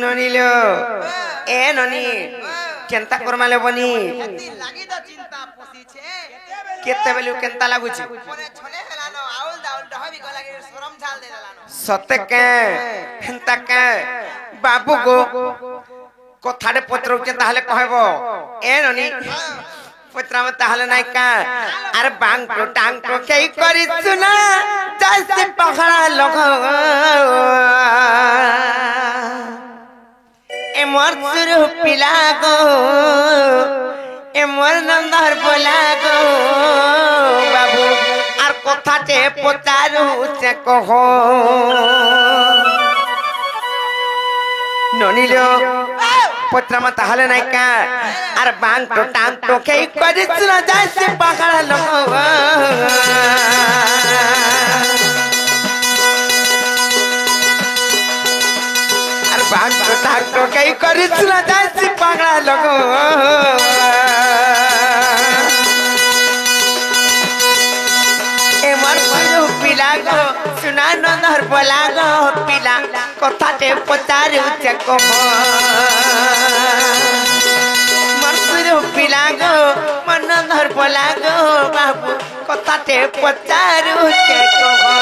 ननीलो ए ननी Kenta करमाले बनी लागी तो चिंता पोसी छे केते बेलु केंता लागु छी परे छोले हेलानो आउल दाउल डहबी गला के शरम झाल दे लानो सते के हेंता के बाबू गो कथाडे पत्रौ के ताहले कहबो ए ननी पत्रा में ताहले नाइ का अरे बांग तो टांग तो केई करी सुना जैसे पखड़ा लगो ए मोर सुरु पिला गो ए मोर नंबर बोला गो बाबू आर कथाटे पचारू से कहो ननीलो पत्रा में ताहले नाइ का अरे बांग तो टांग तो केई करी सुना जैसे पखड़ा लगो बांग तो टांग तो केई करी सुना जैसे पखड़ा लगो ए मर सुरु पिला गो सुना नंदर बोला गो पिला कथाटे पचारू से कहो मर सुरु पिला गो मन नंदर बोला गो बाबू कथाटे पचारू से कहो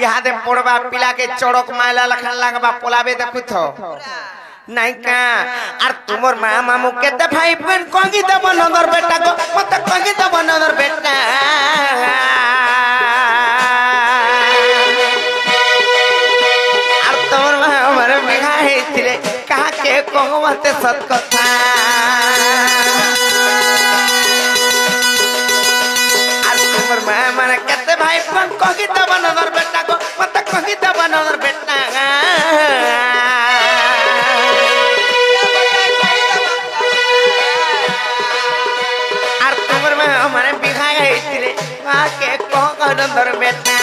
यहाँ दे पड़वा पिला के चौड़क मायला लखन लगबा पोलाबे देखु थो नहीं का आर तुमर माँ मामू केते भाई बहन कोंगी दब नंदर बेटा को मत कोंगी दब नंदर बेटा आर तुमर माँ हमर बिघा है थिले कहा के कहू मते सत कथा आर तुमर माँ माने केते भाई बहन कोंगी दब नंदर बेटा को मत कोंगी दब नंदर बेटा हमारे बिघा है के कहो नंदर बेटा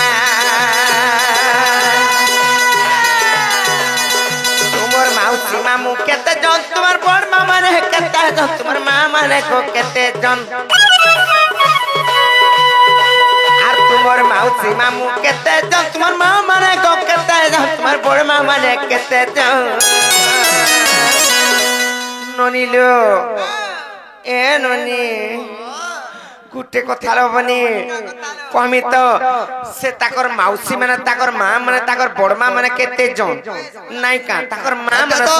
तुमर मौसी मामू केते जन तुमर बड़ मामा ने केते जन तुमर मामा ने को केते जन आर तुमर मौसी मामू केते जन तुमर मामा ने को केते जन तुमर बड़ मामा ने केते जन ननीलो ए ननी गुटे कथा लबनी कहमी तो से ताकर मौसी माने ताकर मां माने ताकर बड़मा माने केते जन नाइ का ताकर मां माने तो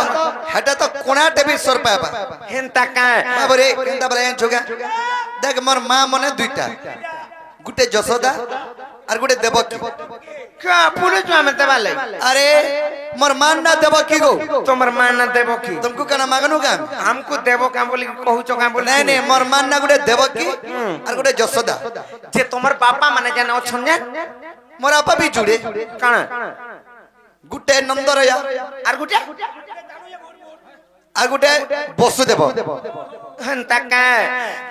हटा तो कोना टेबी सर पाबा हेंता का बाबरे केंता बरे जोगा देख मोर मां माने दुईटा गुटे जसोदा और गुटे देवकी का पुरे जो में देवाले अरे मोर मां ना देवकी गो तोमर मां ना देवकी तुमको कना मागनु का हमको देवो का बोली कहू चो का बोली नहीं नहीं मोर मां ना गुटे देवकी और गुटे जसोदा जे तोमर पापा माने जन अछन जे मोर आपा भी जुड़े काना गुटे नंदरया और गुटे वसुदेव हंता का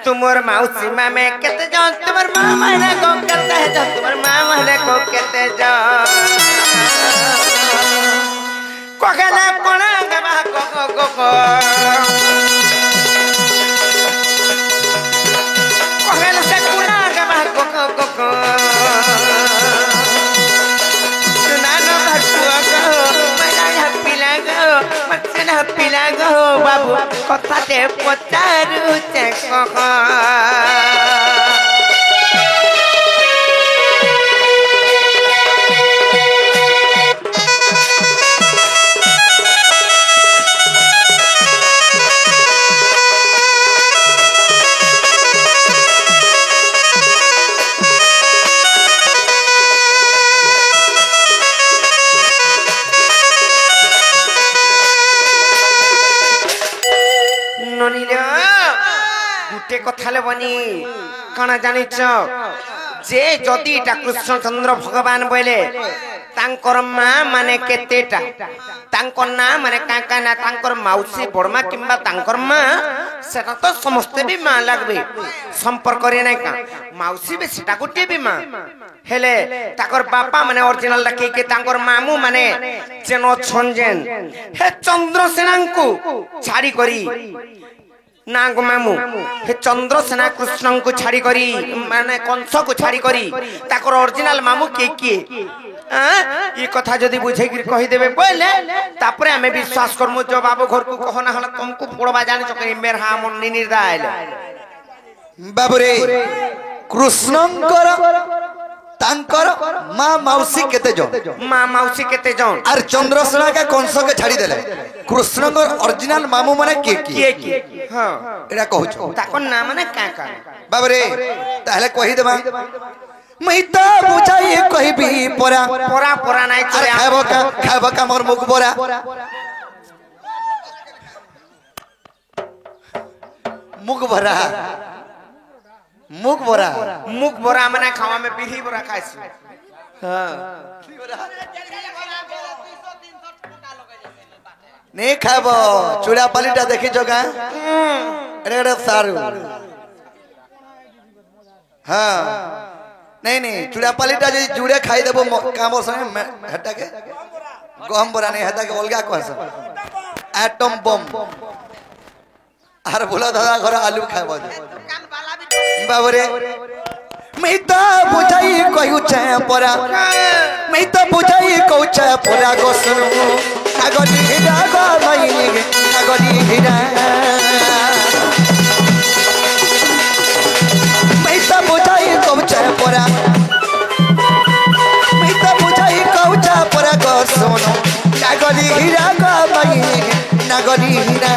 तुमर मौसी मां में केते जन तुमर मां माने को केते जन तुमर मां माने को केते जन कोगला कोना गबा को कोगला से कोना गबा को सुना न भटुआ को मैना पिला गो मछना पिला गो बाबू कथा ते पचारू से कहो गुटे कथा बनी कणा जानी जे जदि कृष्णचंद्र भगवान बोले तांकर मां माने केतेटा तांकर ना माने काका ना तांकर मौसी बड़मा किंबा तांकर मां সেটা তো সমস্তে বি মা লাগবে সম্পর্ক রে নাই কা মাউসী বে সেটা গোটে বি মা হেলে তাকর বাপা মানে অরিজিনাল টা কে তাঙ্কর মামু মানে যেন ছঞ্জেন হে চন্দ্রসেনাঙ্কু ছাড়ি করি না গো মামু হে চন্দ্রসেনা কৃষ্ণଙ୍କୁ ছাড়ি করি মানে কংসକୁ ছাড়ি করি তাকর অরিজিনাল মামু কে ये कथा जदि बुझे कही देबे बोले तापरे हमें विश्वास करमु जो बाबू घर को कहना हला तुमको पड़वा जाने चके मेर हा मन निर्दा आइले बाबूरे कृष्णंकर तांकर मां मौसी केते जन मां मौसी केते जन और चंद्रसेना के कंस के छाड़ी देले कृष्णंकर ओरिजिनल मामू माने के हां एरा कहू ताकर नाम माने का बाबूरे ताहले कहि देबा मैता बुझाई कहबी परा परा परा नाही अरे खाबो का मोर मुख बोरा मुख भरा मुख बोरा माने खावा में पीढ़ी बोरा खाइस हां नहीं खाबो चूड़ा पालीटा देखि जगा एरे सारू हां नहीं चूड़ा पालीटा जे जुड़े खाई देबो काम संगे हटा के गहम बोरा नहीं हटा के अलगा कहस एटम बम आर बोला दादा घर आलू खाबो बाबरे मैता बुझाई कहू छे परा मैता बुझाई कहू छे परा गोसनु कागजी हिरा गो मई कागजी हिरा मैता बुझाई कहू छे परा मैता बुझाई कहू छे परा गोसनु कागजी हिरा गो मई नागरी हिरा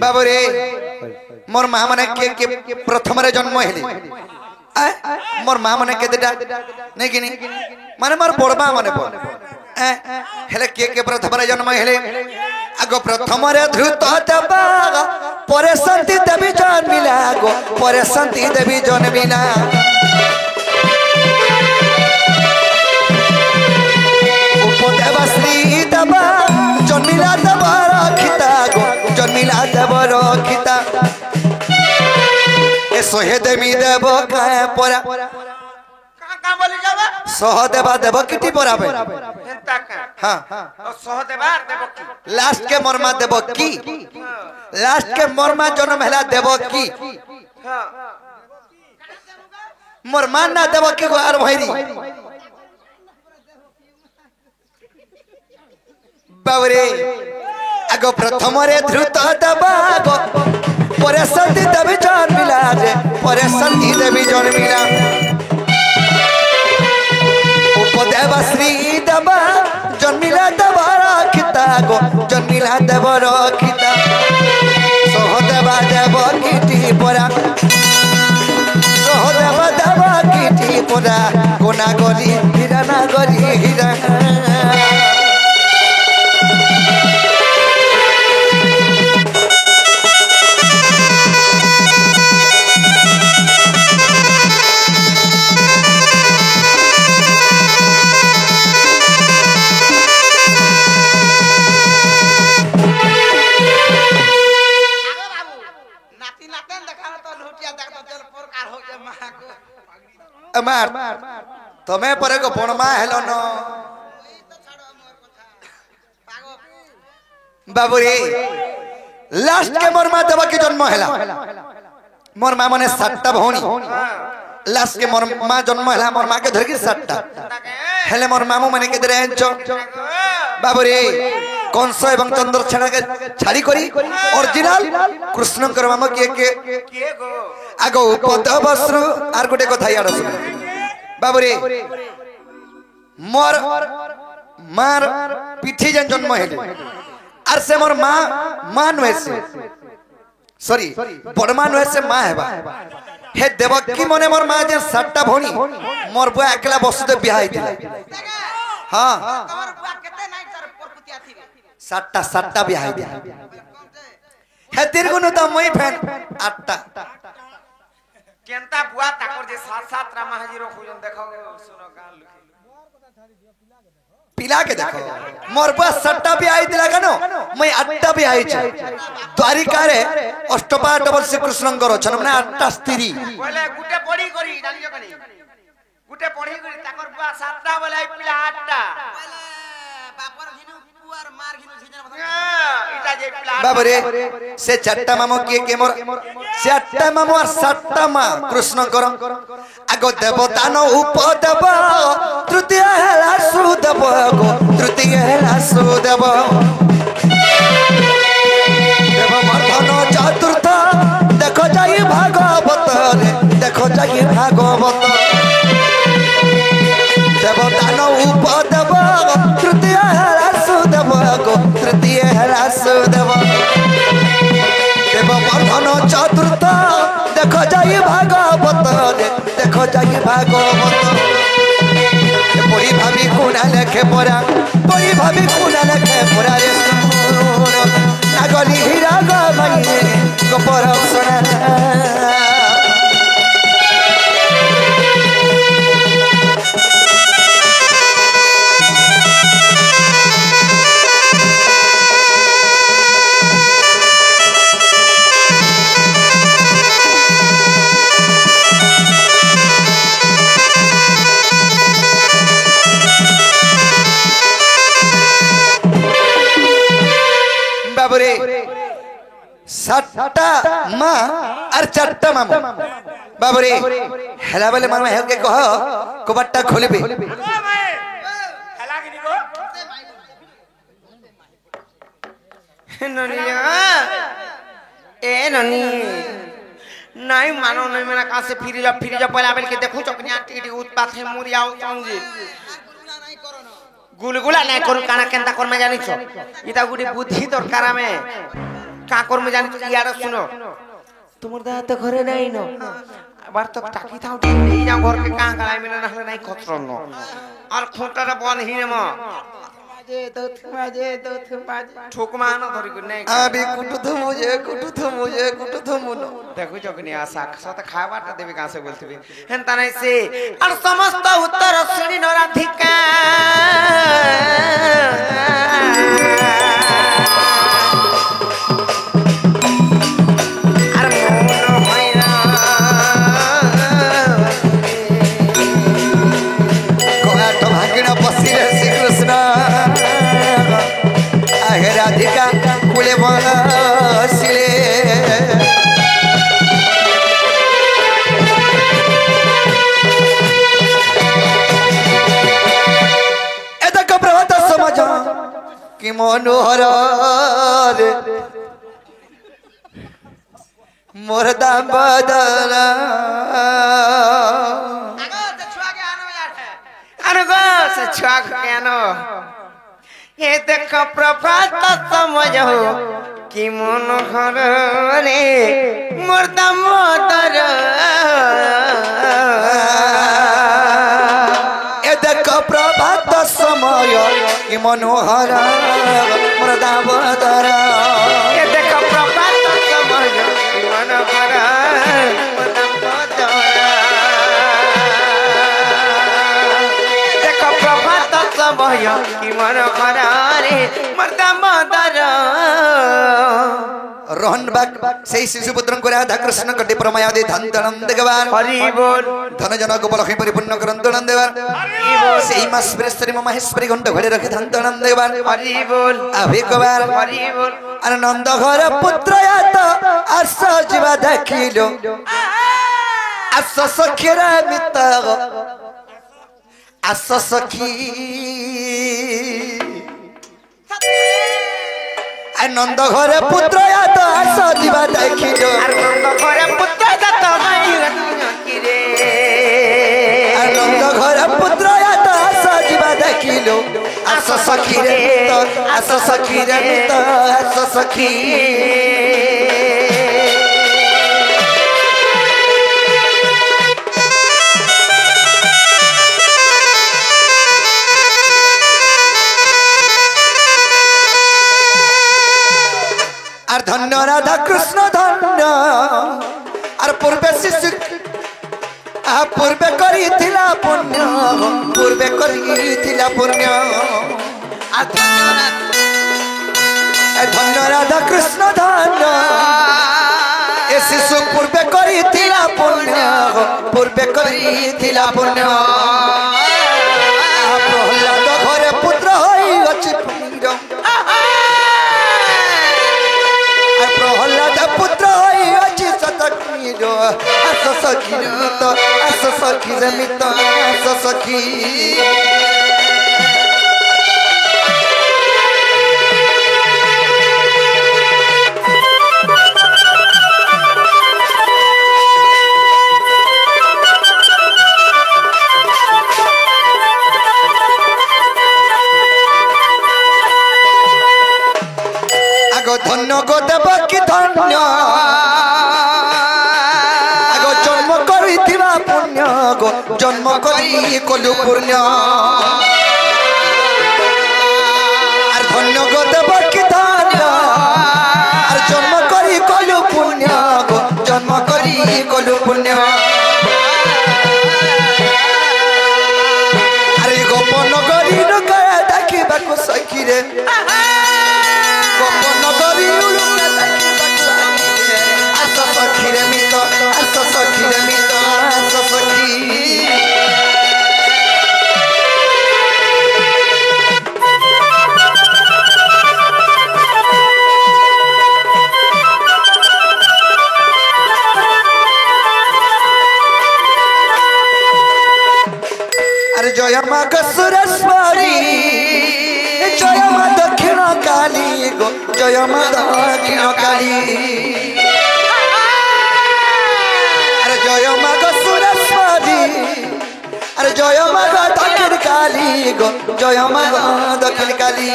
बाबरे मोर मां माने के प्रथम रे जन्म हेले मोर मां माने केतेटा नहीं कि माने मोर बड़बा माने हेले के प्रथम रे जन्म हेले आगो प्रथम रे धृत देवा परे शांति देवी जन्मिला आगो परे शांति देवी जन्मिला उपदेवा श्री देवा जन्मिला देवा रखिता गो जन्मिला देव रखिता ए सोहेदेवी देव काहे परा का बोली जाबा सहदेवा देव किटी पराबे हेंता का हां और सहदेवा देव की लास्ट के मर्मा देव की लास्ट के मर्मा जन्म हैला देव की हां मर्मा ना देव की आर भैरी बाबरे आगो प्रथम रे धृत देवा गो परे शांति देवी जन्मिला रे परे शांति देवी जन्मिला उपदेवा श्री देवा जन्मिला देव रखिता गो जन्मिला देव रखिता सहदेवा देव कीटी परा सहदेवा देव कीटी परा कोना गरी हीरा ना गरी हीरा मार तमे परे को बणमा हेलो न बाबूरे लास्ट के मोर मां देवा के जन्म हैला मोर मां माने 7टा भौणी लास्ट के मोर मां जन्म हैला मोर मां के धर के 7टा हेले मोर मामू माने के दरे छ बाबूरे कंस एवं चंद्रसेना के छाड़ी करी ओरिजिनल कृष्ण कर मामा के गो आगो पदवस्रु आर गोटे कथा याड सुन बाबूरे मोर मार पिठी जन जन्म हेले आर से मोर मां नुहे से सॉरी बड़मा नुहे से माँ हेबा हे देवकी मने मोर माँ जे सातटा भणी मोर बुआ एकला बसुदेव बियाह हिथिला हां तोर बुआ केते नाइ तर परपुतिया थिबे सातटा बियाह हिथिला हे तिरगुनु त मई फैन आठटा केनता बुआ ताकर जे सात सात रामा हाजी रो खोजन देखो सुनो गाल लिखी पिला के देखो मोर बुआ सातटा बियाह हिथिला कनो मई आठटा बियाह हिछ द्वारिका रे अष्टपा डबल श्री कृष्णंकर छन माने आठटा स्त्री बोले गुटे पढ़ी करी जानियो कनी गुटे पढ़ी करी ताकर बुआ सातटा बोले पिला आठटा पहिले बापर घिनु पुआर मार घिनु झिजन इटा जे पिला बाबरे से चारटा मामो के मोर से आठटा मामो और सातटा मां कृष्णंकर आगो देवता न उपदेव तृतीय हेला सुदेव गो तृतीय हेला सुदेव देव वर्धन चतुर्थ देखो जाई भागवत रे देखो जाई भागवत देवता न उपदेव तृतीय हेला सुदेव गो तृतीय हेला सुदेव देव वर्धन चतुर्थ देखो जाई भागवत रे देखो जाई भागवत परी भाभी कोना लेखे परा परी भाभी कोना लेखे परा रे सुन नागली हीरा गमाई गोपर सुना बाबरे सातटा मां और चारटा मामू बाबरे हेला बेले मामा हे के कह कबाटटा खोलबे हेला कि निको ननी ए ननी नहीं मानो नहीं मेरा कहां से फिर जा पहला बेल के देखो चकनिया टिटी उत्पात है मुरिया समझी गुलगुला नहीं करू काना केनता कर में जानि छ इता गुडी बुद्धि दरकार में का कर में जानि छ यार सुनो तुमर दा तो घरे नहीं न बार तक टाकी थाउ नहीं जा घर के का गलाई में रहले नहीं खतरन न और खोटरा बन ही म बाजे ठोक मान धरि को नहीं आबी कुटु मुझे देखो जगनी आशा सत खावाटा देबे का से बोलथबे हेनता नहीं से और समस्त उत्तर श्रेणी नराधिका अरे मोनो भैया कोयाट भागिना पसिरे श्री कृष्ण आहे राधिका कुले बसिले कि मनोहर रे मोर दाम बदला आगो ते छुआ के आनो यार अरे गो से छुआ के आनो ये देख प्रभात समझो कि मनोहर रे मोर दाम बदला ए देख प्रभात समय कि मनोहर मोर दाम बदला ये देख प्रभात समझो कि मनोहर मोर दाम बदला देख प्रभात समझो कि मनोहर रे मोर दाम बदला रोहन बाग से शिशुपुत्रं को राधा कृष्ण कटे प्रमयादि धन धनंद गवान हरि बोल धन जन गोपाल लक्ष्मी परिपूर्ण करंत नंदेवान सेई मास प्रेस्तरी महेश्वरी घंट घरे रखे धन धनंद गवान हरि बोल अभि गवान हरि बोल आनंद घर पुत्र यात आस जीवा देखिलो आस सखीरा मित आस सखी आनंद घर पुत्र यात आस जीवा देखिलो आनंद घरे पुत्र जात नहीं किरे आनंद घर पुत्र यात आस जीवा देखिलो आस सखी रे मित आस सखी रे मित आस सखी धन्य राधा कृष्ण धन्य आर पूर्वे शिशु पूर्वे करिथिला पुण्य पूर्वे करिथिला पुण्य धन्य राधा कृष्ण धन्य ए शिशु पूर्वे करिथिला पुण्य पूर्वे करिथिला पुण्य प्रहलाद घरे पुत्र होई अछि प्रहलाद पुत्र होई अछि सतकीर आस सखी तो आस सखी जमित आस सखी धन्य गो देवकी धन्य आगो जन्म करिथिबा पुण्य गो जन्म करी कलु पुण्य आर धन्य गो देवकी धन्य आर जन्म करी कलु पुण्य गो जन्म करी कलु पुण्य अरे गोपन गरी रुका देखिबाकु सखी रे गोपन गरी रुका देखिबाकु आस सखी रे मित आस सखी रे मित आस सखी अरे जय माँ सुरेश्वरी जय माँ दक्षिण काली गो जय माँ दक्षिण काली अरे जय माँ सुरेश्वरी अरे जय माँ दक्षिण काली गो जय माँ दक्षिण काली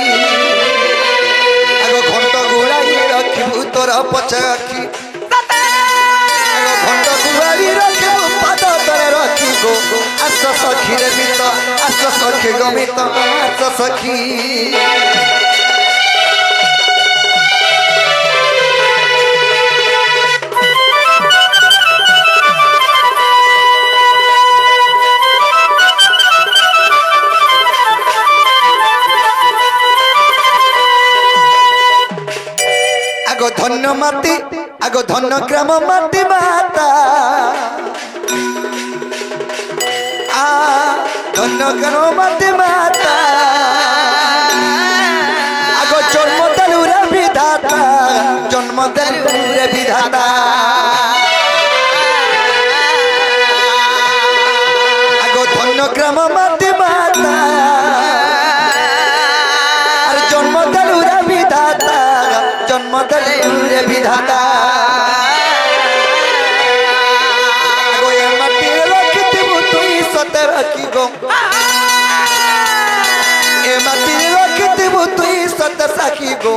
आगो घंट गुड़ाई रखिबू तोर पछाखी घंट गुड़ाई रखिबू पाद तले रखिबू आस सखी रे मित आस सखी गो मित आस सखी आगो धन्य माटी आगो धन्य ग्राम माटी माता धन्य ग्राम माटी माता आगो जन्म देलु रे विधाता जन्म देलु रे विधाता आगो धन्य ग्राम माटी माता अरे जन्म देलु रे विधाता जन्म देलु रे विधाता आगो ए माटी रखिथिबु तुई सते रखी गो ए माटी रखिथिबु तुई सते साखी गो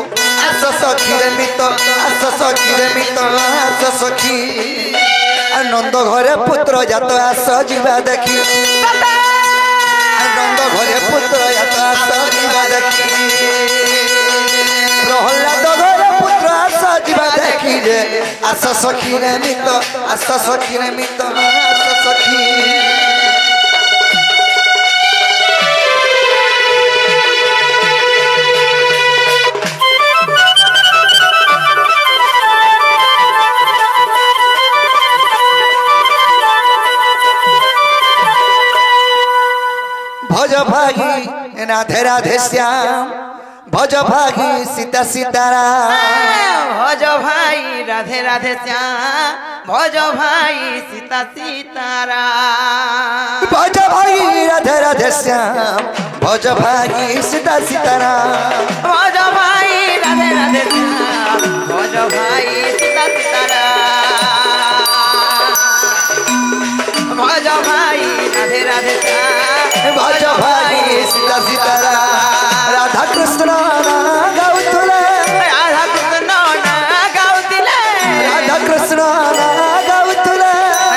आस सखी रे मित आस सखी रे मित आस सखी नंद घरे पुत्र जात आस जीवा देखी नंद घरे पुत्र जात आस जीवा देखी प्रहलाद घरे पुत्र आस जीवा देखी रे आस सखी रे मित आस सखी रे मित आस सखी भज भागी राधे राधे श्याम भज भागी सीता सीताराम भज भाई राधे राधे श्याम भज भाई सीता सीताराम भज भागी राधे राधे श्याम भज भागी सीता सीताराम भज भाई राधे राधे श्याम भज भाई सीता सीताराम भज भाई राधे राधे श्याम भज भागी सीता सीताराम राधा कृष्ण गाउतले राधा कृष्ण गाउतिले राधा कृष्ण गाउतले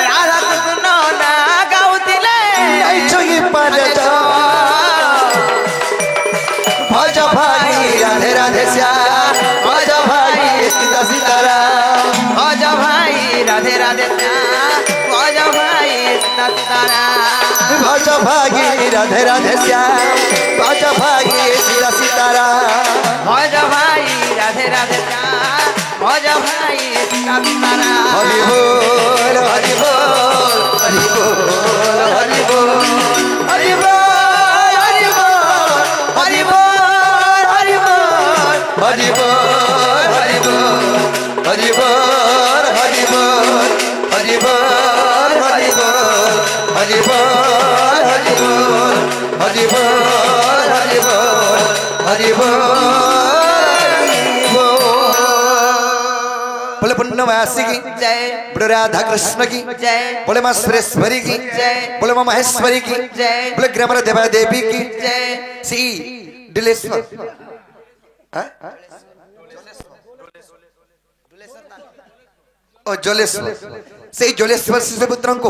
राधा कृष्ण गाउतिले नहीं चुगी पाले भज भागी राधे राधे श्याम भज भागी सीता सीताराम भज भागी राधे राधे श्याम भज भागी सीता सीताराम भज भाई राधे राधे श्याम भज भाई सीता सीताराम हरि बोल हरि बोल हरि बोल हरि बोल हरि बोल हरि बोल हरि बोल हरि बोल हरि बोल हरि बोल हरि बोल हरि बोल हरि बोल हरि बोल हरि बोल हरि बोल हरि बोल हरि बोल बोले पुण्यवासी की जय बोले राधा कृष्ण की जय बोले माँ सुरेश्वरी की जय बोले माँ महेश्वरी की जय बोले ग्रामर देवा देवी की जय सी डिलेश्वर ओ जोलेश्वर से जोलेश्वर शिशुपुत्र को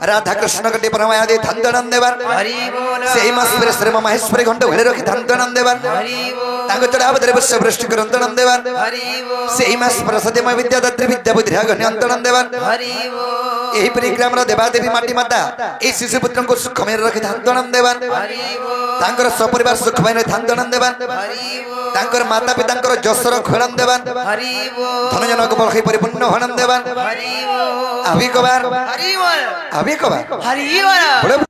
राधा कृष्ण कटे परमाया दे धन देवार हरि बोल से माँ सुरेश्वरी माँ महेश्वरी घंटे घरे रखी धन देवार हरि बोल तांको चढ़ाव देव वृष्टि करंतन देवार हरि बोल से माँ सरस्वती माँ विद्यादात्री विद्या बुद्धि घन्यंतन देवार हरि बोल यही परिक्रम देवादेवी माटी माता ये शिशुपुत्र को सुखमय रखी धन देवार हरि बोल तांकर सपरिवार सुखमय धन देवार हरि बोल तांकर माता पितांकर जसर खेलन देवार हरि बोल धनजनक बलखी परिपूर्ण हनन देवार हरि बोल अभी कबार हरि बोल अभी कबार हरि बोल बोले